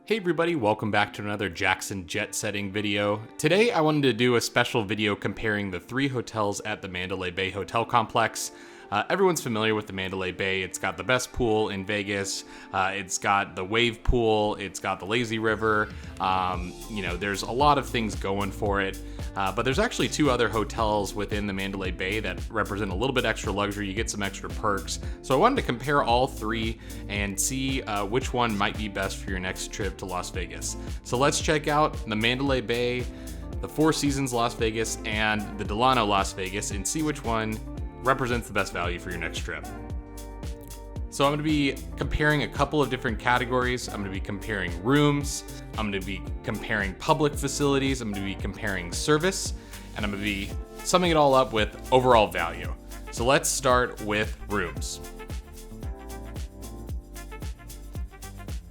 Hey everybody, welcome back to another Jackson jet setting video. Today I wanted to do a special video comparing the three hotels at the Mandalay Bay Hotel Complex. Everyone's familiar with the Mandalay Bay. It's got the best pool in Vegas. It's got the wave pool. It's got the lazy river. There's a lot of things going for it. But there's actually two other hotels within the Mandalay Bay that represent a little bit extra luxury. You get some extra perks. So I wanted to compare all three and see which one might be best for your next trip to Las Vegas. So let's check out the Mandalay Bay, the Four Seasons Las Vegas, and the Delano Las Vegas and see which one represents the best value for your next trip. So I'm going to be comparing a couple of different categories. I'm going to be comparing rooms, I'm going to be comparing public facilities, I'm going to be comparing service, and I'm going to be summing it all up with overall value. So let's start with rooms.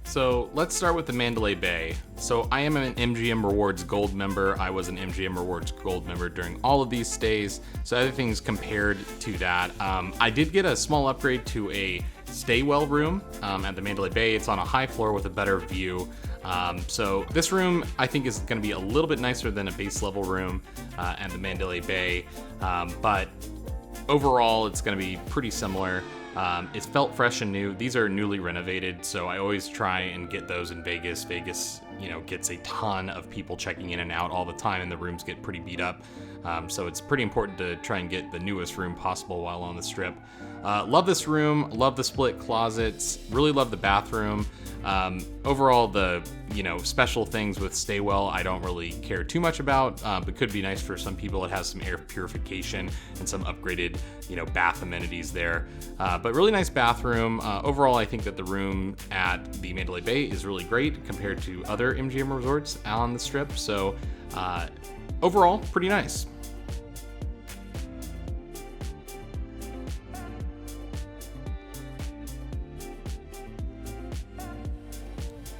So let's start with the Mandalay Bay. So I am an MGM Rewards Gold member. I was an MGM Rewards Gold member during all of these stays. So other things compared to that. I did get a small upgrade to a stay well room at the Mandalay Bay. It's on a high floor with a better view. So this room I think is going to be a little bit nicer than a base level room at the Mandalay Bay. But overall it's going to be pretty similar. It felt fresh and new. These are newly renovated, so I always try and get those in Vegas. Vegas, gets a ton of people checking in and out all the time, and the rooms get pretty beat up. So it's pretty important to try and get the newest room possible while on the Strip. Love this room, love the split closets, really love the bathroom. Overall, the special things with Staywell I don't really care too much about, but could be nice for some people. It has some air purification and some upgraded bath amenities there. But really nice bathroom. Overall, I think that the room at the Mandalay Bay is really great compared to other MGM resorts on the Strip. So overall, pretty nice.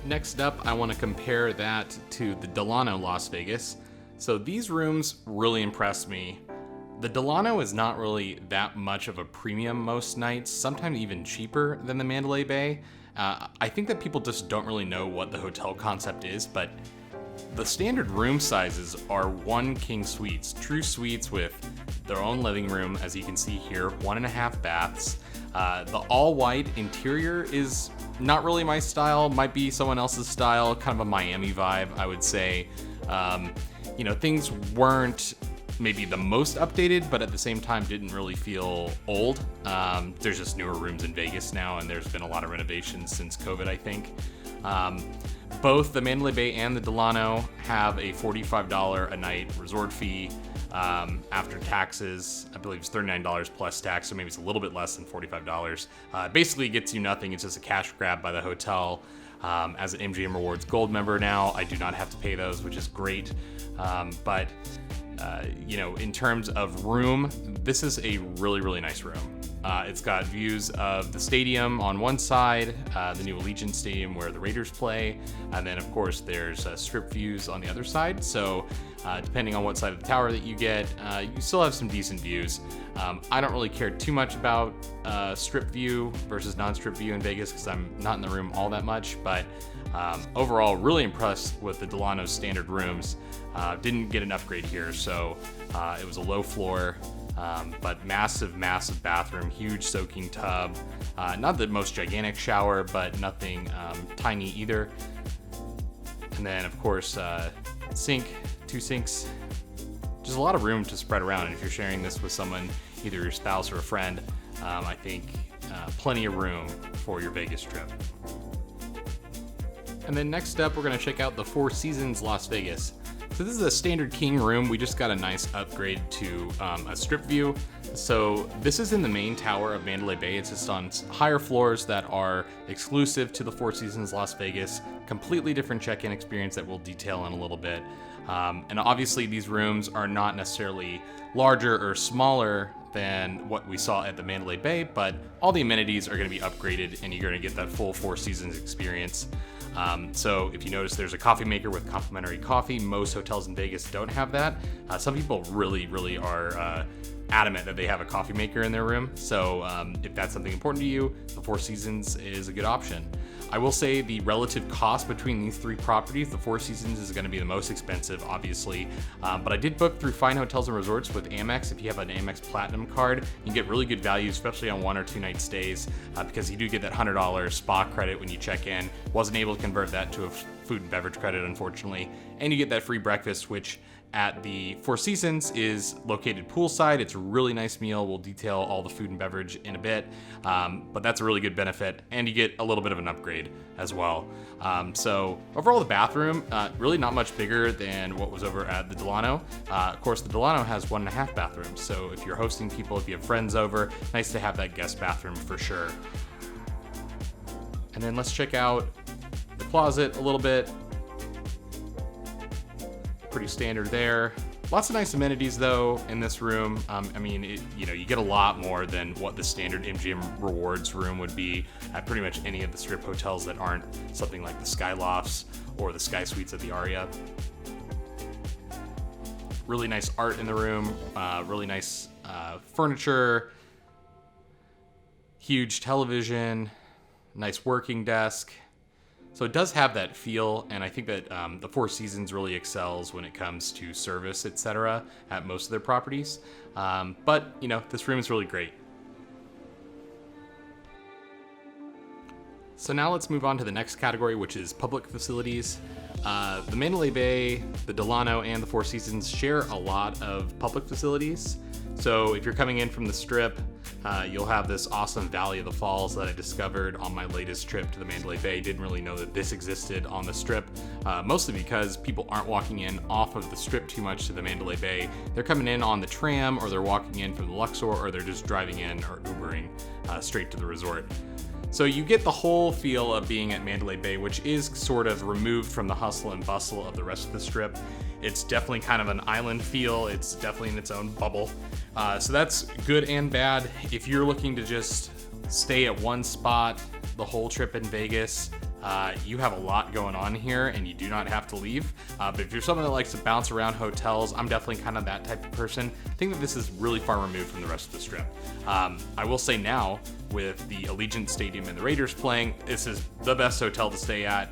Next up, I want to compare that to the Delano Las Vegas. So these rooms really impressed me. The Delano is not really that much of a premium most nights, sometimes even cheaper than the Mandalay Bay. I think that people just don't really know what the hotel concept is, but the standard room sizes are one king suites, true suites with their own living room, as you can see here, 1.5 baths. The all-white interior is not really my style, might be someone else's style, kind of a Miami vibe, I would say. Things weren't maybe the most updated, but at the same time didn't really feel old. There's just newer rooms in Vegas now, and there's been a lot of renovations since COVID, I think. Both the Mandalay Bay and the Delano have a $45 a night resort fee. After taxes, I believe it's $39 plus tax, so maybe it's a little bit less than $45. Basically, it gets you nothing. It's just a cash grab by the hotel. As an MGM Rewards Gold member now, I do not have to pay those, which is great. But in terms of room, this is a really, really nice room. It's got views of the stadium on one side, the new Allegiant Stadium where the Raiders play, and then of course there's strip views on the other side. So depending on what side of the tower that you get, you still have some decent views. I don't really care too much about strip view versus non-strip view in Vegas because I'm not in the room all that much, but overall really impressed with the Delano's standard rooms. Didn't get an upgrade here, so it was a low floor. But massive bathroom, huge soaking tub. Not the most gigantic shower, but nothing tiny either. And then, of course, sink, 2 sinks. Just a lot of room to spread around. And if you're sharing this with someone, either your spouse or a friend, I think plenty of room for your Vegas trip. And then next up, we're going to check out the Four Seasons Las Vegas. So this is a standard king room. We just got a nice upgrade to a strip view. So this is in the main tower of Mandalay Bay. It's just on higher floors that are exclusive to the Four Seasons Las Vegas. Completely different check-in experience that we'll detail in a little bit. And obviously these rooms are not necessarily larger or smaller than what we saw at the Mandalay Bay, but all the amenities are going to be upgraded and you're going to get that full Four Seasons experience. So if you notice, there's a coffee maker with complimentary coffee. Most hotels in Vegas don't have that. Some people really are adamant that they have a coffee maker in their room. So if that's something important to you, the Four Seasons is a good option. I will say the relative cost between these three properties, the Four Seasons is going to be the most expensive, obviously. But I did book through Fine Hotels and Resorts with Amex. If you have an Amex Platinum card, you can get really good value, especially on 1 or 2 night stays, because you do get that $100 spa credit when you check in. Wasn't able to convert that to a food and beverage credit, unfortunately. And you get that free breakfast, which at the Four Seasons is located poolside. It's a really nice meal. We'll detail all the food and beverage in a bit, but that's a really good benefit, and you get a little bit of an upgrade as well. So overall, the bathroom, really not much bigger than what was over at the Delano. Of course, the Delano has 1.5 bathrooms, so if you're hosting people, if you have friends over, nice to have that guest bathroom for sure. And then let's check out the closet a little bit. Pretty standard there. Lots of nice amenities though in this room. I mean, you get a lot more than what the standard MGM Rewards room would be at pretty much any of the strip hotels that aren't something like the Sky Lofts or the Sky Suites at the Aria. Really nice art in the room, really nice furniture, huge television, nice working desk. So it does have that feel, and I think that the Four Seasons really excels when it comes to service, etc. at most of their properties. But, this room is really great. So now let's move on to the next category, which is public facilities. The Mandalay Bay, the Delano, and the Four Seasons share a lot of public facilities. So if you're coming in from the Strip, you'll have this awesome Valley of the Falls that I discovered on my latest trip to the Mandalay Bay. Didn't really know that this existed on the Strip, mostly because people aren't walking in off of the Strip too much to the Mandalay Bay. They're coming in on the tram, or they're walking in from the Luxor, or they're just driving in or Ubering straight to the resort. So you get the whole feel of being at Mandalay Bay, which is sort of removed from the hustle and bustle of the rest of the Strip. It's definitely kind of an island feel. It's definitely in its own bubble. So that's good and bad. If you're looking to just stay at one spot the whole trip in Vegas, you have a lot going on here and you do not have to leave. But if you're someone that likes to bounce around hotels, I'm definitely kind of that type of person. I think that this is really far removed from the rest of the Strip. I will say now, with the Allegiant Stadium and the Raiders playing, this is the best hotel to stay at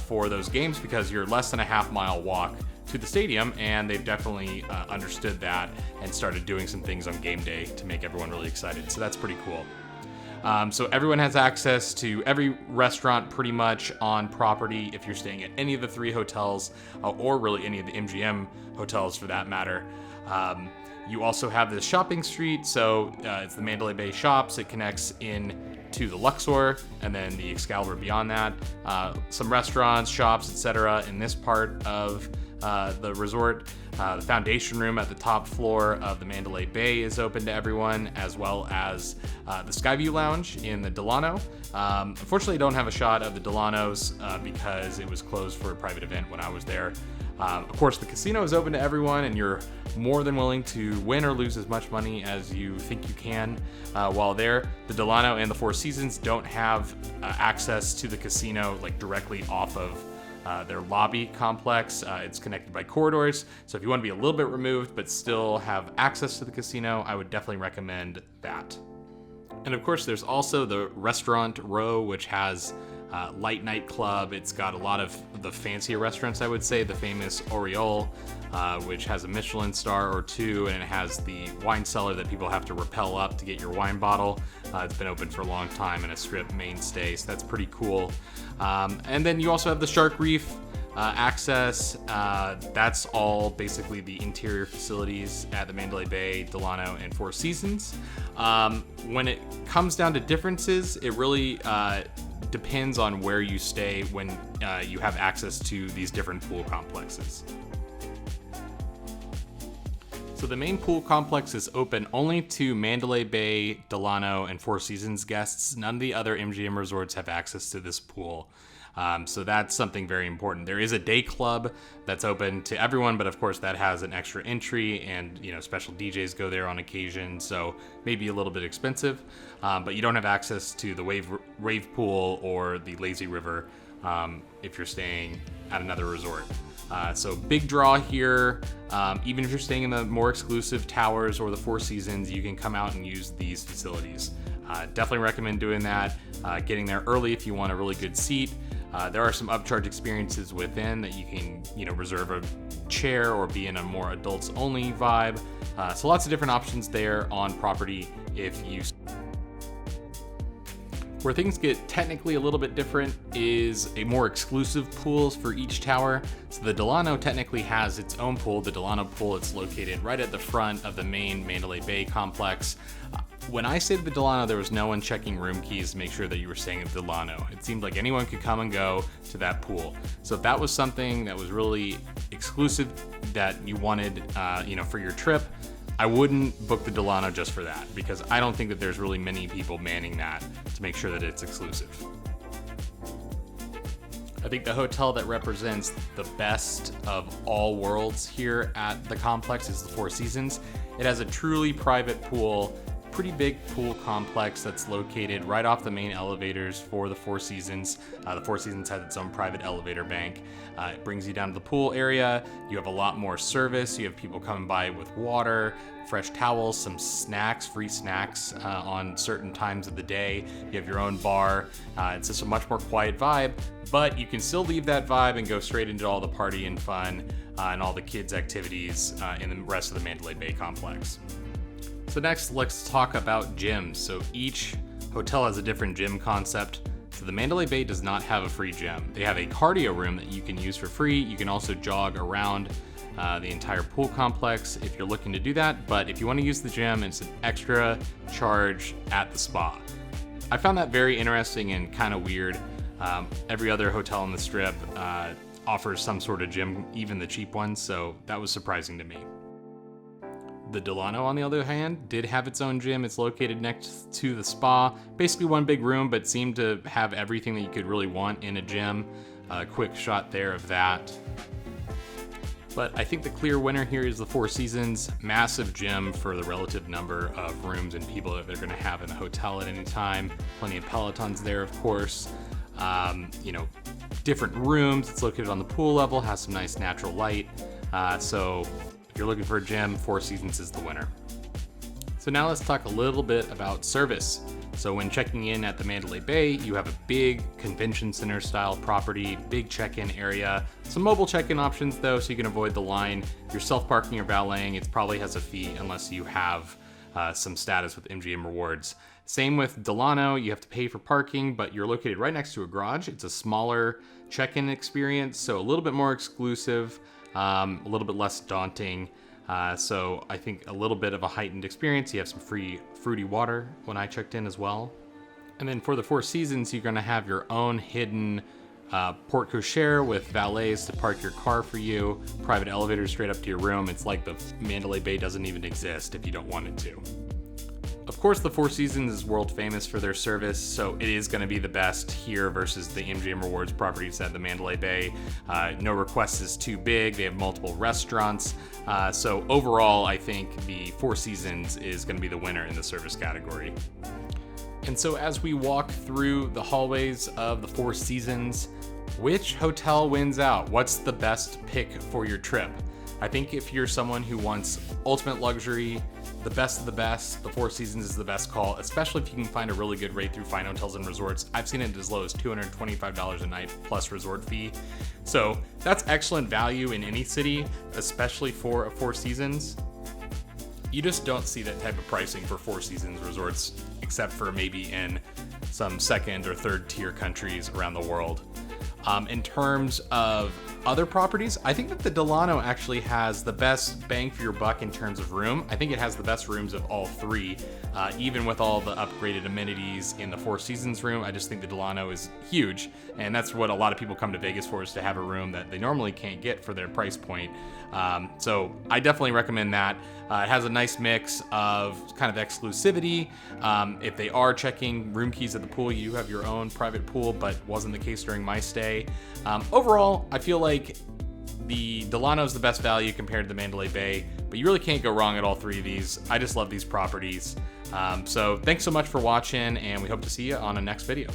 for those games, because you're less than a half-mile walk to the stadium, and they've definitely understood that and started doing some things on game day to make everyone really excited. So that's pretty cool. So everyone has access to every restaurant pretty much on property if you're staying at any of the 3 hotels, or really any of the MGM hotels for that matter. You also have the shopping street, so it's the Mandalay Bay Shops. It connects in to the Luxor and then the Excalibur beyond that. Some restaurants, shops, etc. in this part of the resort. The foundation room at the top floor of the Mandalay Bay is open to everyone, as well as the Skyview Lounge in the Delano. Unfortunately, I don't have a shot of the Delanos because it was closed for a private event when I was there. Of course, the casino is open to everyone, and you're more than willing to win or lose as much money as you think you can while there. The Delano and the Four Seasons don't have access to the casino directly off of their lobby complex. It's connected by corridors, so if you want to be a little bit removed but still have access to the casino, I would definitely recommend that. And of course, there's also the restaurant row, which has light night club. It's got a lot of the fancier restaurants, I would say. The famous Oriole, which has a Michelin star or 2, and it has the wine cellar that people have to rappel up to get your wine bottle. It's been open for a long time and a Strip mainstay, so that's pretty cool. And then you also have the Shark Reef access. That's all basically the interior facilities at the Mandalay Bay, Delano, and Four Seasons. When it comes down to differences, it really depends on where you stay when you have access to these different pool complexes. So the main pool complex is open only to Mandalay Bay, Delano, and Four Seasons guests. None of the other MGM resorts have access to this pool. So that's something very important. There is a day club that's open to everyone, but of course that has an extra entry, and special DJs go there on occasion, so maybe a little bit expensive. But you don't have access to the wave pool or the lazy river if you're staying at another resort. So big draw here. Even if you're staying in the more exclusive towers or the Four Seasons, you can come out and use these facilities. Definitely recommend doing that. Getting there early if you want a really good seat. There are some upcharge experiences within that you can, reserve a chair or be in a more adults only vibe. So lots of different options there on property if you. Where things get technically a little bit different is a more exclusive pools for each tower. So the Delano technically has its own pool. The Delano pool, it's located right at the front of the main Mandalay Bay complex. When I stayed at the Delano, there was no one checking room keys to make sure that you were staying at the Delano. It seemed like anyone could come and go to that pool. So if that was something that was really exclusive that you wanted, for your trip, I wouldn't book the Delano just for that, because I don't think that there's really many people manning that to make sure that it's exclusive. I think the hotel that represents the best of all worlds here at the complex is the Four Seasons. It has a truly private pool, pretty big pool complex that's located right off the main elevators for the Four Seasons. The Four Seasons has its own private elevator bank. It brings you down to the pool area. You have a lot more service. You have people coming by with water, fresh towels, some snacks, free snacks on certain times of the day. You have your own bar. It's just a much more quiet vibe, but you can still leave that vibe and go straight into all the party and fun and all the kids' activities in the rest of the Mandalay Bay complex. So next, let's talk about gyms. So each hotel has a different gym concept. So the Mandalay Bay does not have a free gym. They have a cardio room that you can use for free. You can also jog around the entire pool complex if you're looking to do that. But if you want to use the gym, it's an extra charge at the spa. I found that very interesting and kind of weird. Every other hotel on the Strip offers some sort of gym, even the cheap ones. So that was surprising to me. The Delano, on the other hand, did have its own gym. It's located next to the spa. Basically one big room, but seemed to have everything that you could really want in a gym. A quick shot there of that. But I think the clear winner here is the Four Seasons. Massive gym for the relative number of rooms and people that they're going to have in the hotel at any time. Plenty of Pelotons there, of course. Different rooms. It's located on the pool level, has some nice natural light. So if you're looking for a gym, Four Seasons is the winner. So now let's talk a little bit about service. So when checking in at the Mandalay Bay, you have a big convention center style property, big check-in area, some mobile check-in options though, so you can avoid the line. If you're self-parking or valeting, it probably has a fee unless you have some status with MGM Rewards. Same with Delano, you have to pay for parking, but you're located right next to a garage. It's a smaller check-in experience, so a little bit more exclusive, a little bit less daunting. So I think a little bit of a heightened experience. You have some free fruity water when I checked in as well. And then for the Four Seasons, you're going to have your own hidden porte cochere with valets to park your car for you, private elevators straight up to your room. It's like the Mandalay Bay doesn't even exist if you don't want it to. Of course, the Four Seasons is world famous for their service, so it is going to be the best here versus the MGM Rewards properties at the Mandalay Bay. No request is too big. They have multiple restaurants. So overall, I think the Four Seasons is going to be the winner in the service category. And so as we walk through the hallways of the Four Seasons, which hotel wins out? What's the best pick for your trip? I think if you're someone who wants ultimate luxury, the best of the best, the Four Seasons is the best call, especially if you can find a really good rate through Fine Hotels and Resorts. I've seen it as low as $225 a night plus resort fee. So that's excellent value in any city, especially for a Four Seasons. You just don't see that type of pricing for Four Seasons resorts, except for maybe in some second or third tier countries around the world. In terms of other properties, I think that the Delano actually has the best bang for your buck in terms of room. I think it has the best rooms of all three, even with all the upgraded amenities in the Four Seasons room. I just think the Delano is huge, and that's what a lot of people come to Vegas for, is to have a room that they normally can't get for their price point. So I definitely recommend that. It has a nice mix of kind of exclusivity. If they are checking room keys at the pool, you have your own private pool, but wasn't the case during my stay. Overall, I feel like the Delano is the best value compared to the Mandalay Bay, but you really can't go wrong at all three of these. I just love these properties. So thanks so much for watching, and we hope to see you on a next video.